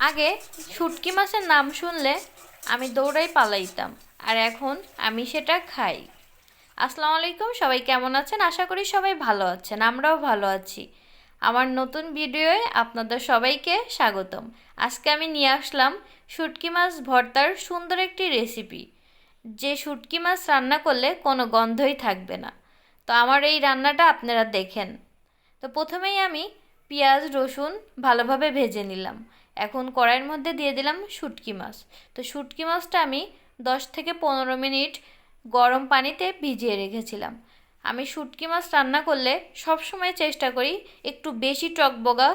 আগে শুটকি মাছের নাম শুনলে আমি দৌড়াই পালাইতাম, আর এখন আমি সেটা খাই। আসসালামু আলাইকুম, সবাই কেমন আছেন? আশা করি সবাই ভালো আছেন, আমরাও ভালো আছি। আমার নতুন ভিডিওয়ে আপনাদের সবাইকে স্বাগতম। আজকে আমি নিয়ে আসলাম শুটকি মাছ ভর্তার সুন্দর একটি রেসিপি, যে শুটকি মাছ রান্না করলে কোনো গন্ধই থাকবে না। তো আমার এই রান্নাটা আপনারা দেখেন। তো প্রথমেই আমি পেঁয়াজ রসুন ভালোভাবে ভেজে নিলাম। এখন কড়াইয়ের মধ্যে দিয়ে দিলাম শুটকি মাছ। তো শুটকি মাছটা আমি 10 থেকে 15 মিনিট গরম পানিতে ভিজিয়ে রেখেছিলাম। আমি শুটকি মাছ রান্না করলে সবসময় চেষ্টা করি একটু বেশি টকবগা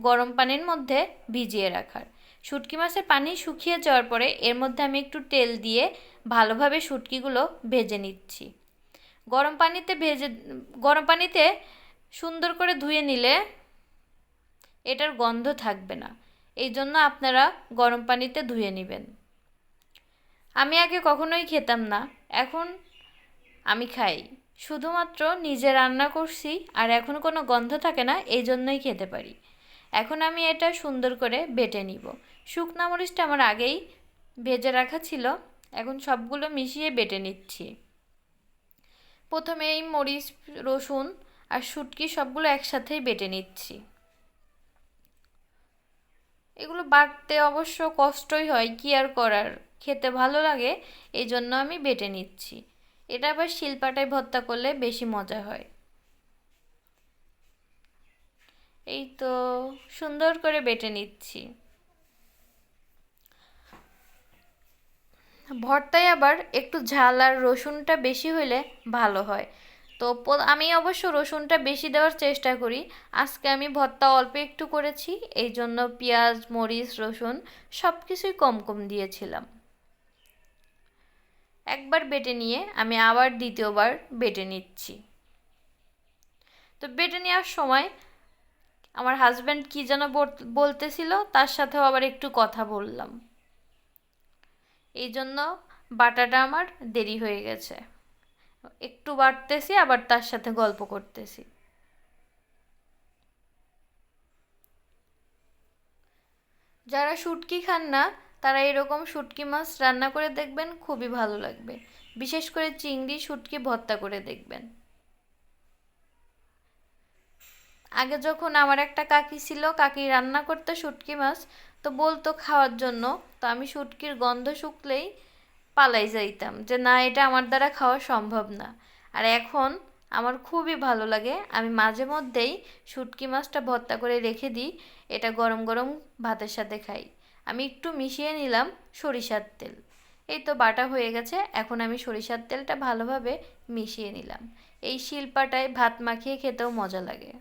গরম পানির মধ্যে ভিজিয়ে রাখার। শুটকি মাছের পানি শুকিয়ে যাওয়ার পরে এর মধ্যে আমি একটু তেল দিয়ে ভালোভাবে শুটকিগুলো ভেজে নিচ্ছি। গরম পানিতে সুন্দর করে ধুয়ে নিলে এটার গন্ধ থাকবে না, এই জন্য আপনারা গরম পানিতে ধুয়ে নেবেন। আমি আগে কখনোই খেতাম না, এখন আমি খাই। শুধুমাত্র নিজে রান্না করছি আর এখন কোনো গন্ধ থাকে না, এই জন্যই খেতে পারি। এখন আমি এটা সুন্দর করে বেটে নিব। শুকনা মরিচটা আমার আগেই ভেজে রাখা ছিল, এখন সবগুলো মিশিয়ে বেটে নিচ্ছি। প্রথমে এই মরিচ রসুন আর শুটকি সবগুলো একসাথেই বেটে নিচ্ছি। এগুলো বাটতে অবশ্য কষ্টই হয়, কি আর করার, খেতে ভালো লাগে, এই জন্য আমি বেটে নিচ্ছি। এটা আবার শিলপাটায় ভর্তা করলে বেশি মজা হয়। এই তো সুন্দর করে বেটে নিচ্ছি। ভর্তায় আবার একটু ঝাল আর রসুনটা বেশি হলে ভালো হয়। তো আমি অবশ্য রসুনটা বেশি দেওয়ার চেষ্টা করি। আজকে আমি ভর্তা অল্প একটু করেছি, এই জন্য পেঁয়াজ মরিচ রসুন সব কিছুই কম কম দিয়েছিলাম। একবার বেটে নিয়ে আমি আবার দ্বিতীয়বার বেটে নিচ্ছি। তো বেটে নেওয়ার সময় আমার হাজব্যান্ড কী যেন বলতেছিল, তার সাথেও আবার একটু কথা বললাম, এই জন্য বাটাটা আমার দেরি হয়ে গেছে। একটু বাটতেছি আবার তার সাথে গল্প করতেছি। যারা শুটকি খান না তারা এরকম শুটকি মাছ রান্না করে দেখবেন, খুবই ভালো লাগবে। বিশেষ করে চিংড়ি শুটকি ভর্তা করে দেখবেন। আগে যখন আমার একটা কাকি ছিল, কাকি রান্না করতো শুটকি মাছ, তো বলতো খাওয়ার জন্য, তো আমি শুটকির গন্ধ শুকলেই পালাই যাইতাম যে না, এটা আমার দ্বারা খাওয়া সম্ভব না। আর এখন আমার খুবই ভালো লাগে, আমি মাঝে মধ্যেই শুটকি মাছটা ভর্তা করে রেখে দিই, এটা গরম গরম ভাতের সাথে খাই। আমি একটু মিশিয়ে নিলাম সরিষার তেল। এই তো বাটা হয়ে গেছে, এখন আমি সরিষার তেলটা ভালোভাবে মিশিয়ে নিলাম। এই শিলপাটায় ভাত মাখিয়ে খেতেও মজা লাগে।